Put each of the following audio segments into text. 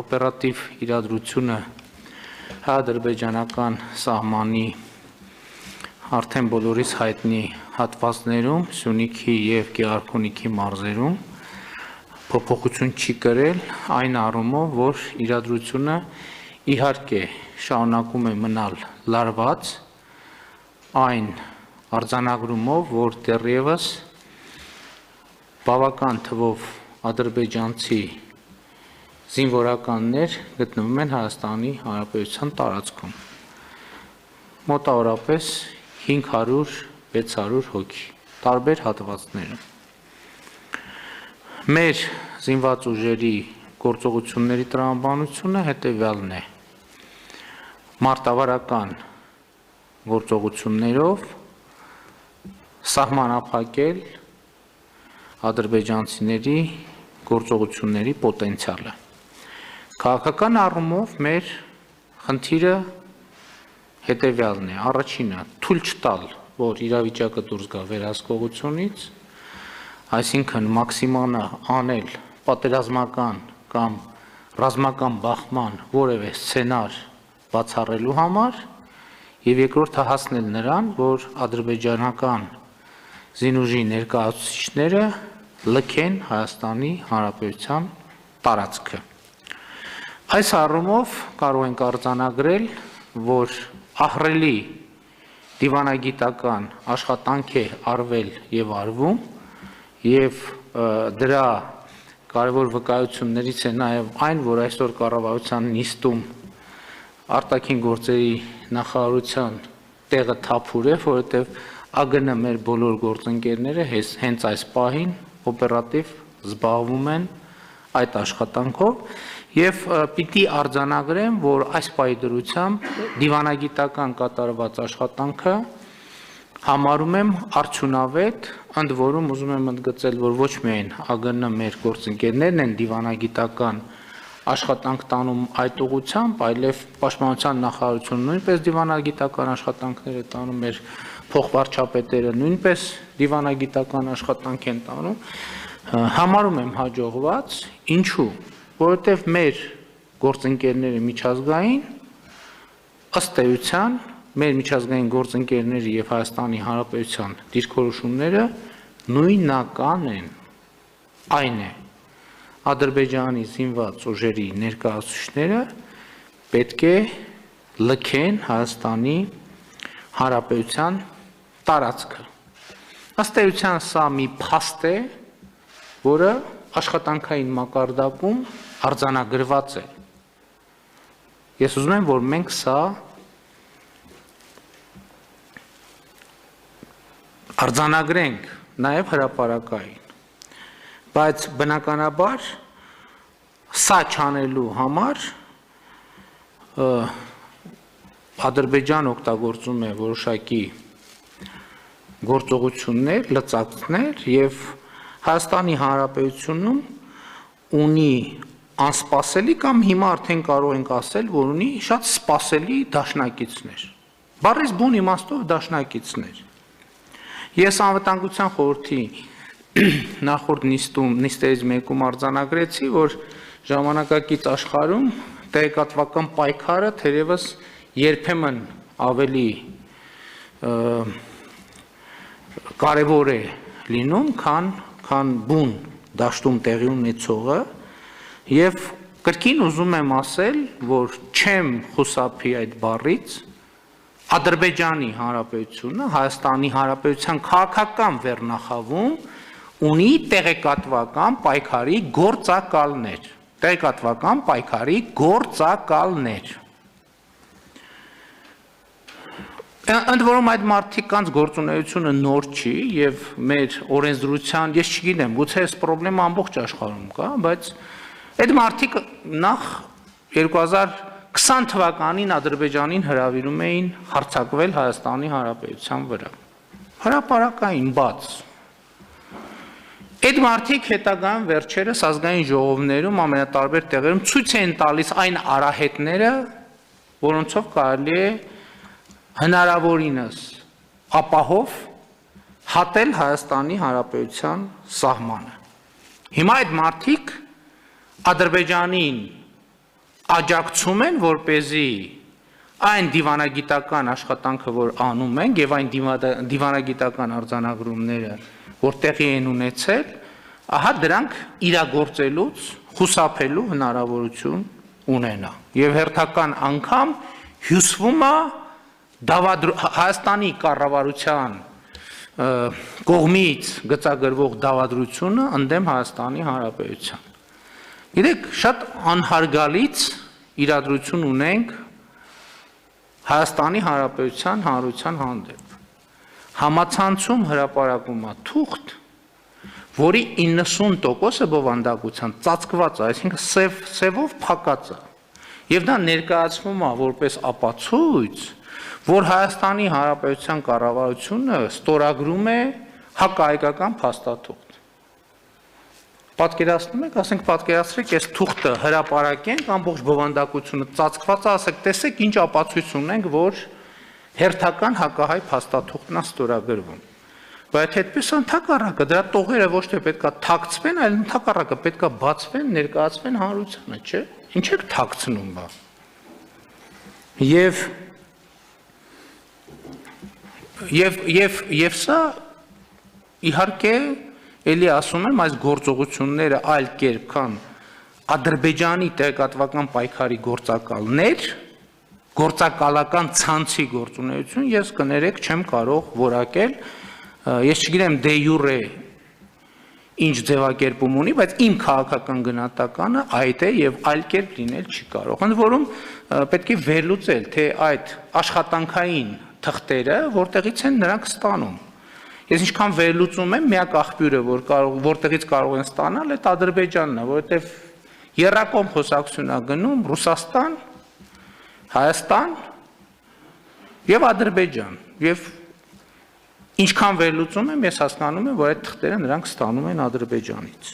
օպերատիվ իրադրությունը հայ-ադրբեջանական սահմանի արդեն բոլորիս հայտնի հատվածներում, Սյունիքի և Գեղարքունիքի մարզերում փոփոխություն չի կրել այն առումով, որ իրադրությունը իհարկե շարունակում է մնալ լարված, այն արձանագրումով, որ դեռևս բավական թվով ադրբեջանցի զինվորականներ գտնվում են Հայաստանի Հանրապետության տարածքում, մոտավորապես 500-600 հոգի, տարբեր հատվածներում։ Մեր զինված ուժերի գործողությունների տրամաբանությունը հետևյալն է. մարտավարական գործողություններով սահմանափակել ադրբեջանցիների գործողությունների պոտենցիալը։ Քաղաքական առումով մեր խնդիրը հետևյալն է. առաջինը թույլ չտալ, որ իրավիճակը դուրս գա վերահսկողությունից, այսինքն մաքսիմանը անել պատերազմական կամ ռազմական բախման որևէ սցենար բացառելու համար և երկրորդը հասնել նրան, որ ադրբեջանական զինուժի ներկայացուցիչները լքեն Հայաստանի Հանրապետության տարածքը։ Այս առումով կարող ենք արձանագրել, որ ահռելի դիվանագիտական աշխատանք է արվել և արվում, և դրա կարևոր վկայություններից է նաև այն, որ այսօր կառավարության նիստում արտաքին գործերի նախարարության տեղը թափուր է, որովհետև ԱԳՆ մեր բոլոր գործընկերները հենց այս պահին օպերատիվ զբաղվում են այդ աշխատանքով և պիտի արձանագրեմ, որ այս պահի դրությամբ դիվանագիտական կատարված աշխատանքը համարում եմ արդյունավետ, ընդ որում ուզում եմ ընդգծել, որ ոչ միայն ԱԳՆ մեր գործընկերներն են դիվանագիտական աշխատանք տանում այդ ուղղությամբ, այլև Պաշտպանության նախարարությունը նույնպես դիվանագիտական աշխատանքներ է տանում, մեր փոխվարչապետերը նույնպես դիվանագիտական աշխատանք են տանում, համարում եմ հաջողված, ինչու, որովհետև մեր գործընկերները միջազգային ըստ էության մեր միջազգային գործընկերների և Հայաստանի Հանրապետության դիրքորոշումները նույնական են, այն է, Ադրբեջանի զինված ուժերի ներկայացուցիչները պետք է լքեն Հայաստանի Հանրապետության տարածքը։ Ըստ էության սա մի փաստ է, որը աշխատանքային մակարդակում արձանագրված է։ Ես ուզում եմ, որ մենք սա արձանագրենք նաև հրապարակային, բայց բնականաբար սա չանելու համար Ադրբեջանը օգտագործում է որոշակի գործողություններ, լծակներ և Հայաստանի Հանրապետությունում ունի անսպասելի կամ հիմա արդեն կարող ենք ասել, որ ունի շատ սպասելի դաշնակիցներ, բառից բուն իմաստով դաշնակիցներ։ Ես Անվտանգության խորհրդի նախորդ նիստերից մեկում արձանագրեցի, որ ժամանակակից աշխարհում տեղեկատվական պայքարը թերևս երբեմն ավելի կարևոր է լինում, քան բուն դաշտում տեղի ունեցողը, և կրկին ուզում եմ ասել, որ չեմ խուսափի այդ բառից, Ադրբեջանի Հանրապետությունը Հայաստանի Հանրապետության քաղաքական վերնախավում ունի տեղեկատվական պայքարի գործակալներ, Ընդ որում այդ մարդկանց գործունեությունը նոր չի և մեր օրենսդրության, ես չգիտեմ, գուցե այս պրոբլեմը ամբողջ աշխարհում կա, բայց այդ մարդիկ նախ 2020 թվականին Ադրբեջանին հրավիրում էին հարձակվել Հայաստանի Հանրապետության վրա, հրապարակային բաց։ Այդ մարդիկ հետագայում վերջերս ազգային ժողովներում ամենատարբեր տեղերում ցույց են տալիս այն արահետները, որոնցով կարելի է հնարավորինս ապահով հատել Հայաստանի Հանրապետության սահմանը։ Հիմա այդ մարդիկ Ադրբեջանին աջակցում են, որպեսզի այն դիվանագիտական աշխատանքը, որ անում են, եւ այն դիվանագիտական արձանագրումները, որ տեղի են ունեցել, ահա դրանք իրագործելուց խուսափելու հնարավորություն ունենա։ Եվ հերթական անգամ հյուսվում է Հայաստանի կառավարության կողմից գծագրվող դավադրությունը ընդդեմ Հայաստանի Հանրապետության։ Գիտեք, շատ անհարգալից իրադրություն ունենք Հայաստանի Հանրապետության հանրության հանդեպ։ Համացանցում հրապարակում է թուղթ, որի 90%-ը բովանդակության ծածկված է, այսինքն սևով փակած է։ Եվ դա ներկայացվում է որպես ապացույց, որ Հայաստանի Հանրապետության կառավարությունը ստորագրում է հակահայկական փաստաթուղթ։ Պատկերացնում եք, ասենք պատկերացրեք, այս թուղթը հրապարակենք, ամբողջ բովանդակությունը ծածկված է, ասեք, տեսեք ինչ ապացույց ունենք, որ հերթական հակահայ փաստաթուղթն է ստորագրվում։ Բայց այդպես ընդհակառակը դրա տողերը ոչ թե պետքա թաքցվեն, այլ ընդհակառակը պետքա բացվեն, ներկայացվեն հանրությանը, չէ՞։ Ինչ եք թաքցնում բա։ Եվ սա իհարկե էլի ասում եմ, այս գործողությունները այլ կերպ, քան Ադրբեջանի տեղեկատվական պայքարի գործակալներ, գործակալական ցանցի գործունեություն, ես կներեք չեմ կարող որակել, ես չգիտեմ դե յուրե ինչ ձևակերպում ունի, բայց իմ քաղաքական գնահատականը այդ է եւ այլ կերպ լինել չի կարող։ Ընդ որում պետք է վերլուծել, թե այդ աշխատանքային թղթերը որտեղից են նրանք ստանում։ Ես ինչքան վերլուծում եմ, միակ աղբյուրը, որտեղից կարող են ստանալ, այդ Ադրբեջանն է, որովհետեւ երրակողմ խոսակցություն է գնում Ռուսաստան, Հայաստան եւ Ադրբեջան։ Եվ ինչքան վերլուծում եմ, ես հասկանում եմ, որ այդ թղթերը նրանք ստանում են Ադրբեջանից։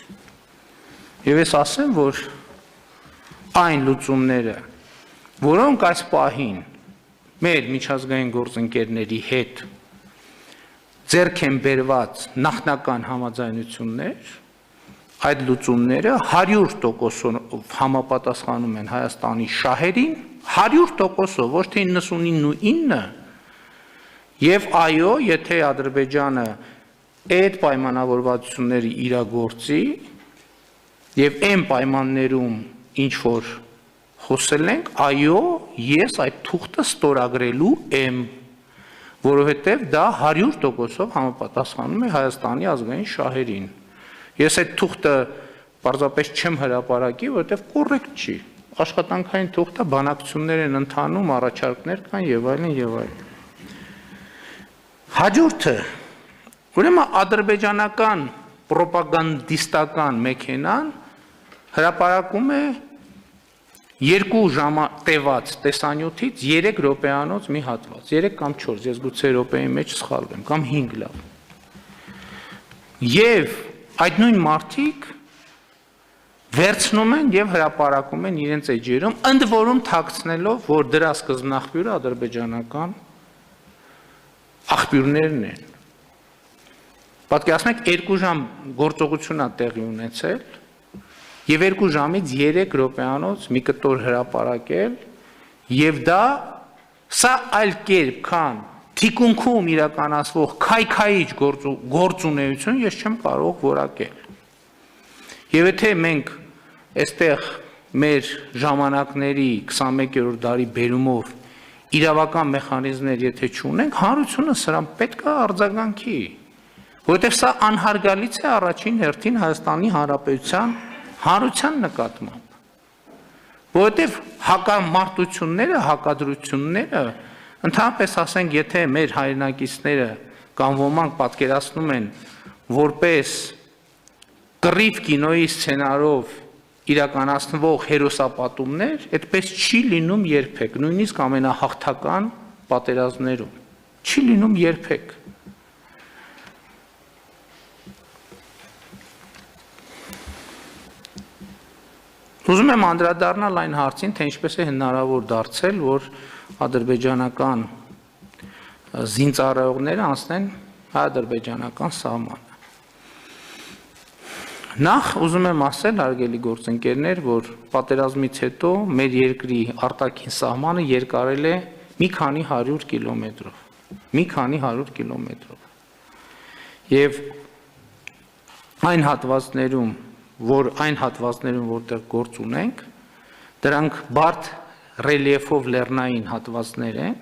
Եվ ես ասեմ, որ այն լուծումները, որոնք այս պահին մեր միջազգային գործընկերների հետ ձեռք են բերված նախնական համաձայնություններ, այդ լուծումները 100% համապատասխանում են Հայաստանի շահերին, 100%, ոչ թե 99.9, եւ այո, եթե Ադրբեջանը այդ պայմանավորվածությունների իրագործի եւ այն պայմաններում ինչ որ խոսել ենք, այո, ես այդ թուղթը ստորագրելու եմ, որովհետեւ դա 100% համապատասխանում է Հայաստանի ազգային շահերին։ Ես այդ թուղթը պարզապես չեմ հրապարակի, որովհետեւ կոռեկտ չի։ Աշխատանքային թուղթը բանակցություններ են ընթանում, առաջարկներ կան եւ այլն եւ այլն։ Հաջորդը, ուրեմն ադրբեջանական պրոպագանդիստական մեքենան հրապարակում է 2 ժամ տևած տեսանյութից 3 րոպեանոց մի հատված, 3 կամ 4, ես գուցե րոպեի մեջ սխալվեմ, կամ 5 լավ։ Եվ այդ նույն մարդիկ վերցնում են եւ հրապարակում են իրենց էջերում, ընդ որում թաքցնելով, որ դրա սկզբնաղբյուրը ադրբեջանական աղբյուրներն են։ Պատկերացնեք 2 ժամ գործողություն է տեղի ունեցել եւ 2 ժամից 3 րոպեանոց մի կտոր հրապարակել եւ դա սա այլ կերպ քան թիկունքում իրականացվող քայքայիչ գործունեություն ես չեմ կարող որակել։ Եվ եթե մենք այստեղ մեր ժամանակների 21-րդ դարի բերումով իրավական մեխանիզմներ եթե չունենք, հանրությունը սրան պետք է արձագանքի, որովհետև սա անհարգալից է առաջին հերթին Հայաստանի Հանրապետության հանրության նկատմամբ, որովհետև հակամարտությունները, հակադրությունները, ընդհանրապես ասենք, եթե մեր հայրենակիցները կամ ոմանք պատկերացնում են որպես կռիվ կինոյի սցենարով իրականացնվող հերոսապատումներ, այդպես չի լինում երբեք, նույնիսկ ամենահաղթական պատերազմներում, չի լինում երբեք։ Ուզում եմ անդրադառնալ այն հարցին, թե ինչպես է հնարավոր դարձել, որ ադրբեջանական զինծառայողները անցնեն հայ-ադրբեջանական սահմանը։ Նախ ուզում եմ ասել, հարգելի գործընկերներ, որ պատերազմից հետո մեր երկրի արտաքին սահմանը երկարել է մի քանի 100 կիլոմետրով, մի քանի 100 կիլոմետրով։ Եվ այն հատվածներում, որտեղ գործ ունենք, դրանք բարդ ռելիեֆով լեռնային հատվածներ են,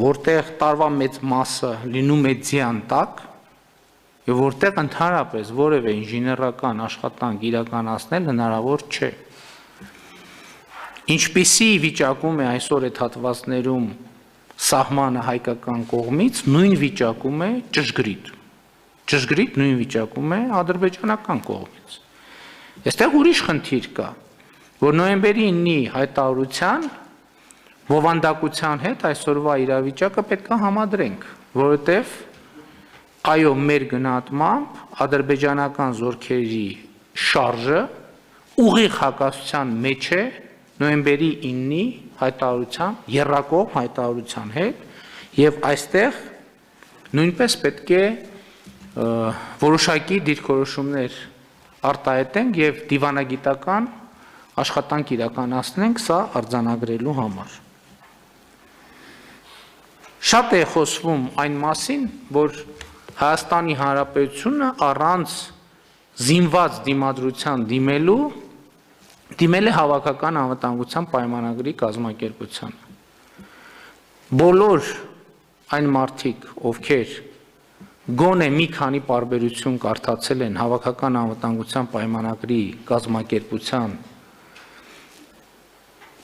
որտեղ տարվա մեծ մասը լինում է ձյան տակ, եւ որտեղ ընդհանրապես որևէ ինժեներական աշխատանք իրականացնել հնարավոր չէ։ Ինչպիսի վիճակում է այսօր այդ հատվածներում սահմանը հայկական կողմից, նույն վիճակում է ճշգրիտ նույն վիճակում է ադրբեջանական կողմից։ Այստեղ ուրիշ խնդիր կա, որ նոյեմբերի 9-ի հայտարարության բովանդակության հետ այսօրվա իրավիճակը պետք է համադրենք, որովհետև այո, մեր գնահատմամբ ադրբեջանական զորքերի շարժը ուղիղ հակասության մեջ է նոյեմբերի 9-ի հայտարարության, եռակողմ հայտարարության հետ, եւ այստեղ նույնպես պետք է որոշակի դիրքորոշումներ արտահայտենք եւ դիվանագիտական աշխատանք իրականացնենք սա արձանագրելու համար։ Շատ է խոսվում այն մասին, որ Հայաստանի Հանրապետությունը առանց զինված դիմադրության դիմել է հավաքական անվտանգության պայմանագրի կազմակերպությանը։ Բոլոր այն մարդիկ, ովքեր գոնե մի քանի պարբերություն կարդացել են հավաքական անվտանգության պայմանագրի կազմակերպության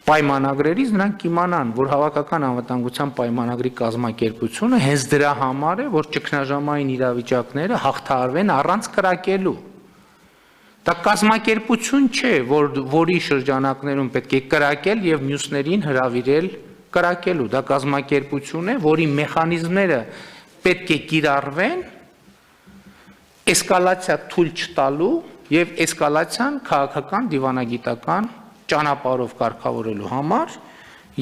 պայմանագրերից, նրանք կիմանան, որ հավաքական անվտանգության պայմանագրի կազմակերպությունը հենց դրա համար է, որ ճգնաժամային իրավիճակները հաղթահարվեն առանց կրակելու։ Դա կազմակերպություն չէ, որի շրջանակներում պետք է կրակել եւ մյուսներին հրավիրել կրակելու։ Դա կազմակերպություն է, որի մեխանիզմները պետք է կիրառվեն էսկալացիա թույլ չտալու եւ էսկալացիան քաղաքական դիվանագիտական ճանապարհով կարգավորելու համար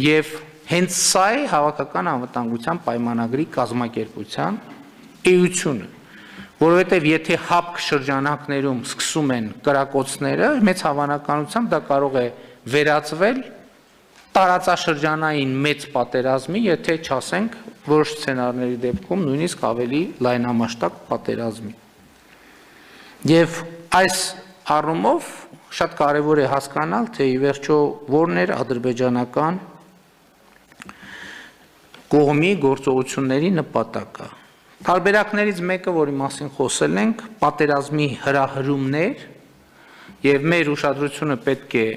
եւ հենց սա է հավաքական անվտանգության պայմանագրի կազմակերպության էությունը, որովհետեւ եթե հապկ շրջանակներում սկսում են կրակոցները, մեծ հավանականությամբ դա կարող է վերածվել տարածաշրջանային մեծ պատերազմի, եթե չասենք որոշ սցենարների դեպքում նույնիսկ ավելի լայնամասշտաբ պատերազմի։ Եվ այս առումով շատ կարևոր է հասկանալ, թե ի վերջո որն էր ադրբեջանական կողմի գործողությունների նպատակը։ Տարբերակներից մեկը, որի մասին խոսել ենք, պատերազմի հրահրումներ եւ մեր ուշադրությունը պետք է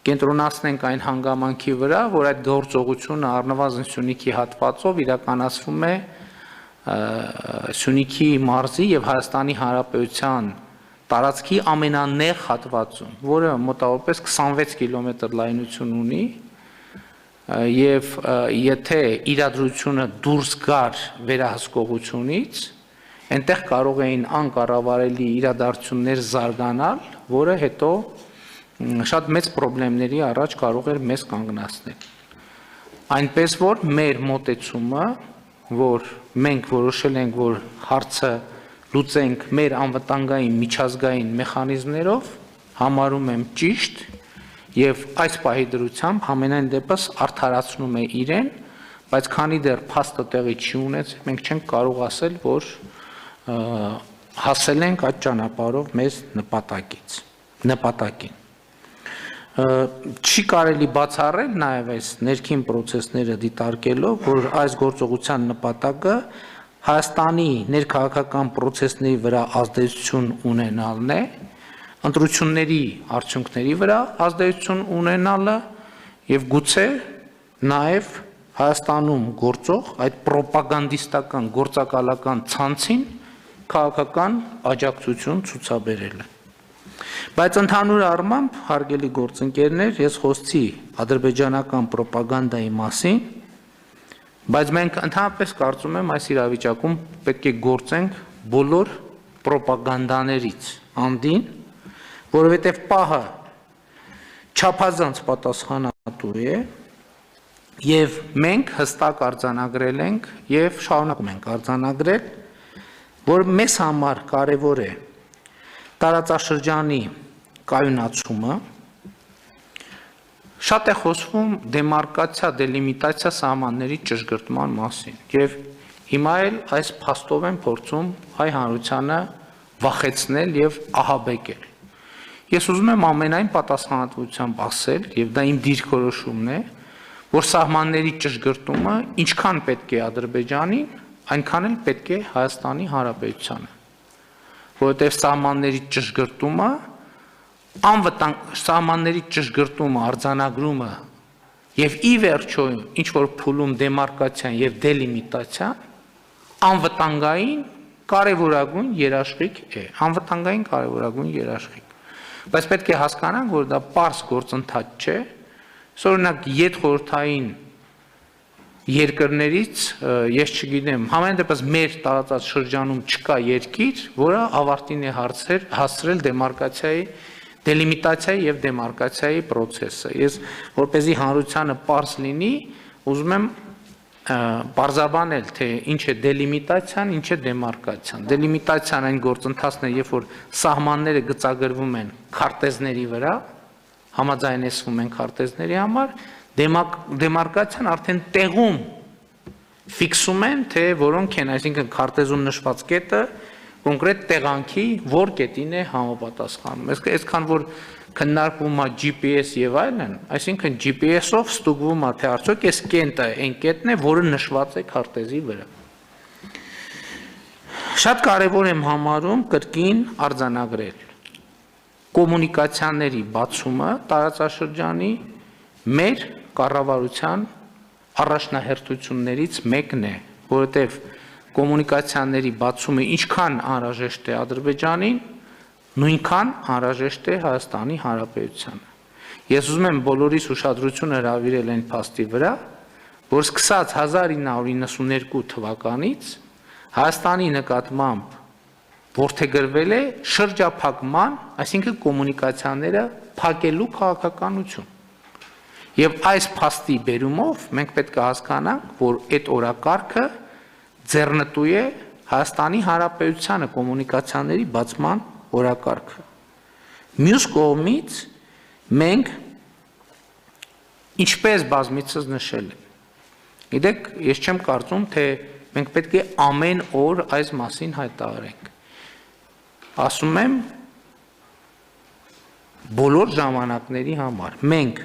կենտրոնացնենք այն հանգամանքի վրա, որ այդ գործողությունը առնվազն Սյունիքի հատվածով իրականացվում է Սյունիքի մարզի եւ Հայաստանի Հանրապետության տարածքի ամենանեղ հատվածում, որը մոտավորապես 26 կիլոմետր լայնություն ունի, եւ եթե իրադրությունը դուրս գար վերահսկողությունից, այնտեղ կարող էին անկառավարելի իրադարձություններ զարգանալ, որը հետո շատ մեծ խնդիրների առաջ կարող էր մեզ կանգնեցնել։ Այնպես որ մեր մոտեցումը, որ մենք որոշել ենք, որ հարցը լուծենք մեր անվտանգային միջազգային մեխանիզմներով, համարում եմ ճիշտ եւ այս պահի դրությամբ ամենայն դեպս արդարացնում է իրեն, բայց քանի դեռ փաստը տեղի չի ունեցել, մենք չենք կարող ասել, որ հասել ենք այդ ճանապարհով մեզ նպատակին։ Չի կարելի բացառել նաեւ այս ներքին process-ները դիտարկելով, որ այս գործողության նպատակը Հայաստանի ներքաղաքական process-ների վրա ազդեցություն ունենալն է, ընտրությունների արդյունքների վրա ազդեցություն ունենալը եւ գուցե նաեւ Հայաստանում գործող այդ պրոպագանդիստական գործակալական ցանցին քաղաքական աջակցություն ցուցաբերելը։ Բայց ընդհանուր առմամբ, հարգելի գործընկերներ, ես խոսեցի ադրբեջանական պրոպագանդայի մասին, բայց մենք ընդհանրապես կարծում եմ այս իրավիճակում պետք է գործենք բոլոր պրոպագանդաներից անդին, որովհետև պահը չափազանց պատասխանատու է եւ մենք հստակ արձանագրել ենք եւ շարունակում ենք արձանագրել, որ մեզ համար կարևոր է տարածաշրջանի կայունացումը, շատ է խոսվում դեմարկացիա, դելիմիտացիա սահմանների ճշգրտման մասին եւ հիմա էլ այս փաստով են փորձում հայ հանրությանը վախեցնել եւ ահաբեկել։ Ես ուզում եմ ամենայն պատասխանատվությամբ ասել, եւ դա իմ դիրքորոշումն է, որ սահմանների ճշգրտումը ինչքան պետք է Ադրբեջանին, այնքան էլ պետք է Հայաստանի Հանրապետությանը, որովհետեւ սահմանների ճշգրտումը, անվտանգ սահմանների ճշգրտումը, արձանագրումը եւ ի վերջո ինչ որ փուլում դեմարկացիան եւ դելիմիտացիան անվտանգային կարևորագույն երաշխիք է, անվտանգային կարևորագույն երաշխիք։ Բայց պետք է հասկանանք, որ դա պարզ գործընթաց չէ, օրինակ յետխորհրդային երկրներից ես չգիտեմ, համենայն դեպս մեր տարածած շրջանում չկա երկիր, որը ավարտին է հասցրել դեմարկացիայի, դելիմիտացիայի եւ դեմարկացիայի process-ը։ Ես որպեսզի հանրությանը պարզ լինի, ուզում եմ բարձաբանել, թե ինչ է դելիմիտացիան, ինչ է դեմարկացիան։ Դելիմիտացիան այն գործընթացն է, երբ որ սահմանները գծագրվում են քարտեզների վրա, համաձայնեցվում են քարտեզների համար, դեմարկացիան արդեն տեղում ֆիքսում են, թե որոնք են, այսինքն քարտեզում նշված կետը կոնկրետ տեղանքի որ կետին է համապատասխանում։ Այսքան որ քննարկվում է GPS եւ այլն, այսինքն GPS-ով ստուգվում է, թե արդյոք այս կետը այն կետն է, որը նշված է քարտեզի վրա։ Շատ կարևոր եմ համարում կրկին արձանագրել կոմունիկացիաների բացումը տարածաշրջանի մեր կառավարության առաջնահերթություններից մեկն է, որովհետև կոմունիկացիաների բացումը ինչքան անհրաժեշտ է Ադրբեջանին, նույնքան անհրաժեշտ է Հայաստանի Հանրապետությանը։ Ես ուզում եմ բոլորիս ուշադրությունը հրավիրել այն փաստի վրա, որ սկսած 1992 թվականից Հայաստանի նկատմամբ որդեգրվել է շրջափակման, այսինքն կոմունիկացիաները փակելու քաղաքականություն։ Եվ այս փաստի բերումով մենք պետք է հասկանանք, որ այդ օրակարգը ձեռնտու է Հայաստանի Հանրապետությանը կոմունիկացիաների բացման օրակարգը։ Մյուս կողմից մենք ինչպես բազմիցս նշել եմ։ Գիտեք, ես չեմ կարծում, թե մենք պետք է ամեն օր այս մասին հայտարարենք։ Ասում եմ բոլոր ժամանակների համար մենք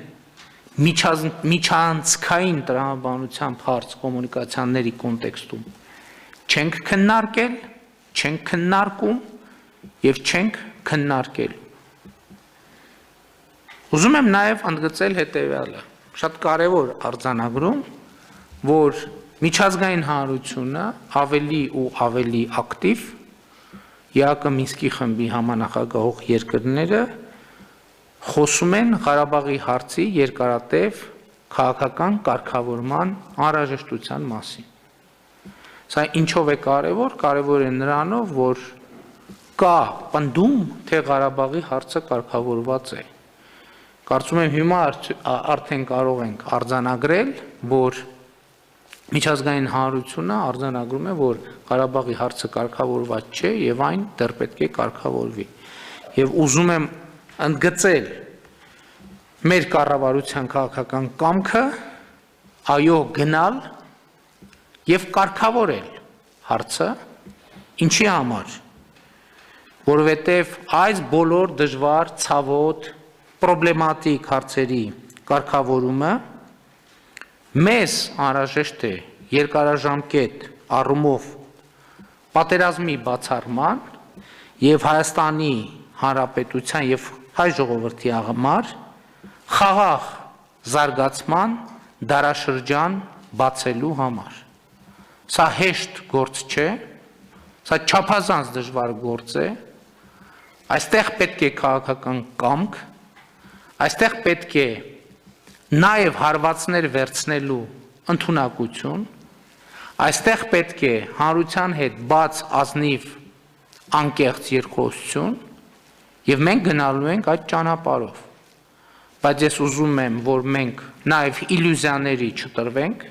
միջանցքային տրամաբանությամբ հարց կոմունիկացիաների կոնտեքստում չենք քննարկել, չենք քննարկում եւ չենք քննարկել։ Ուզում եմ նաեւ ընդգծել հետեւյալը. շատ կարեւոր արձանագրում, որ միջազգային հանրությունը ավելի ու ավելի ակտիվ ԵԱԿ Մինսկի խմբի համանախագահող երկրները խոսում են Ղարաբաղի հարցի երկարատև քաղաքական կարգավորման անհրաժեշտության մասին։ Սա ինչով է կարևոր, կարևոր է նրանով, որ կա պնդում, թե Ղարաբաղի հարցը կարգավորված է։ Կարծում եմ հիմա արդեն կարող ենք արձանագրել, որ միջազգային հանրությունը արձանագրում է, որ Ղարաբաղի հարցը կարգավորված չէ եւ այն դեռ պետք է կարգավորվի։ Եվ ուզում եմ ընդգծել մեր կառավարության քաղաքական կամքը այո գնալ եւ կարգավորել հարցը, ինչի համար, որովհետեւ այս բոլոր դժվար, ցավոտ, պրոբլեմատիկ հարցերի կարգավորումը մեզ անհրաժեշտ է երկարաժամկետ առումով պատերազմի բացառման եւ Հայաստանի Հանրապետության եւ հայ ժողովրդի համար խաղաղ զարգացման դարաշրջան բացելու համար։ Սա հեշտ գործ չէ, սա չափազանց դժվար գործ է, այստեղ պետք է քաղաքական կամք, այստեղ պետք է նաև հարվածներ վերցնելու ընդունակություն, այստեղ պետք է հանրության հետ բաց ազնիվ անկեղծ երկխոսություն եւ մենք գնալու ենք այդ ճանապարհով։ Բայց ես ուզում եմ, որ մենք նաև իլյուզիաների չտրվենք։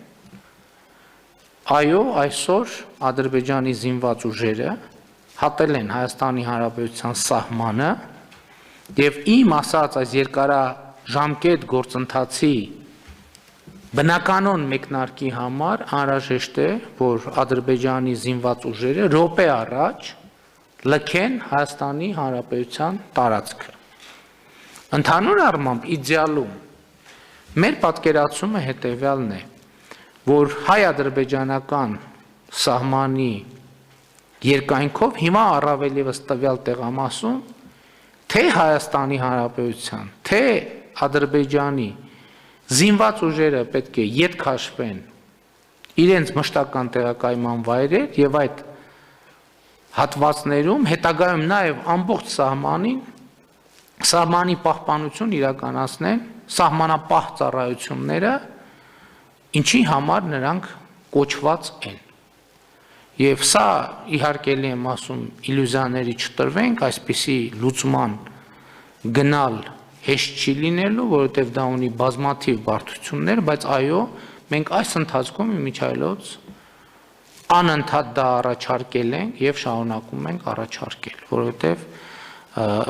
Այո, այսօր Ադրբեջանի զինված ուժերը հատել են Հայաստանի Հանրապետության սահմանը եւ իմ ասած այս երկարաժամկետ գործընթացի բնականon մեկնարկի համար անհրաժեշտ է, որ Ադրբեջանի զինված ուժերը րոպե առաջ լքեն Հայաստանի Հանրապետության տարածքը։ Ընդհանուր առմամբ իդեալում մեր պատկերացումը հետևյալն է, որ հայ-ադրբեջանական սահմանի երկայնքով հիմա առավել ևս տվյալ տեղամասում թե Հայաստանի Հանրապետության, թե Ադրբեջանի զինված ուժերը պետք է ետ քաշվեն իրենց մշտական տեղակայման վայրեր եւ այդ հատվածներում հետագայում նաեւ ամբողջ սահմանի պահպանություն իրականացնեն սահմանապահ ծառայությունները, ինչի համար նրանք կոչված են։ Եվ սա իհարկե եմ ասում իլյուզիաների չտրվենք, այսպիսի լուծման գնալ հեշտ չի լինելու, որովհետև դա ունի բազմաթիվ բարդություններ, բայց այո, մենք այս ընթացքում իմիջայլոց անընդհատ դա առաջարկել ենք եւ շարունակում ենք առաջարկել,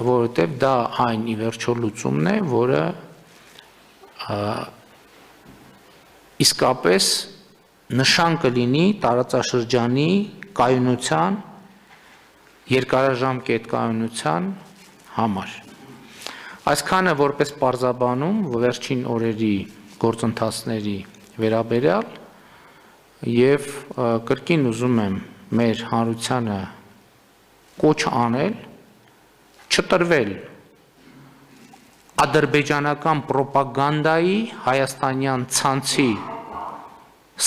որովհետև դա այն ի վերջո լուծումն է, որը իսկապես նշան կլինի տարածաշրջանի կայունության, երկարաժամկետ կայունության համար։ Այսքանը որպես պարզաբանում վերջին օրերի գործընթացների վերաբերյալ եւ կրկին ուզում եմ մեր հանրությանը կոչ անել, չտրվել ադրբեջանական պրոպագանդայի հայաստանյան ցանցի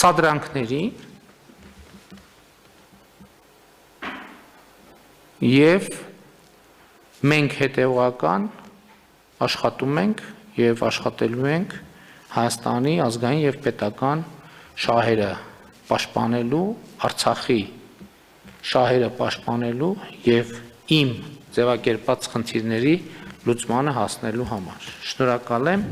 սադրանքների եւ մենք հետեւողական աշխատում ենք եւ աշխատելու ենք Հայաստանի ազգային եւ պետական շահերը պաշտպանելու, Արցախի շահերը պաշտպանելու եւ իմ ձևակերպած խնդիրների լուծմանը հասնելու համար։ Շնորհակալ եմ։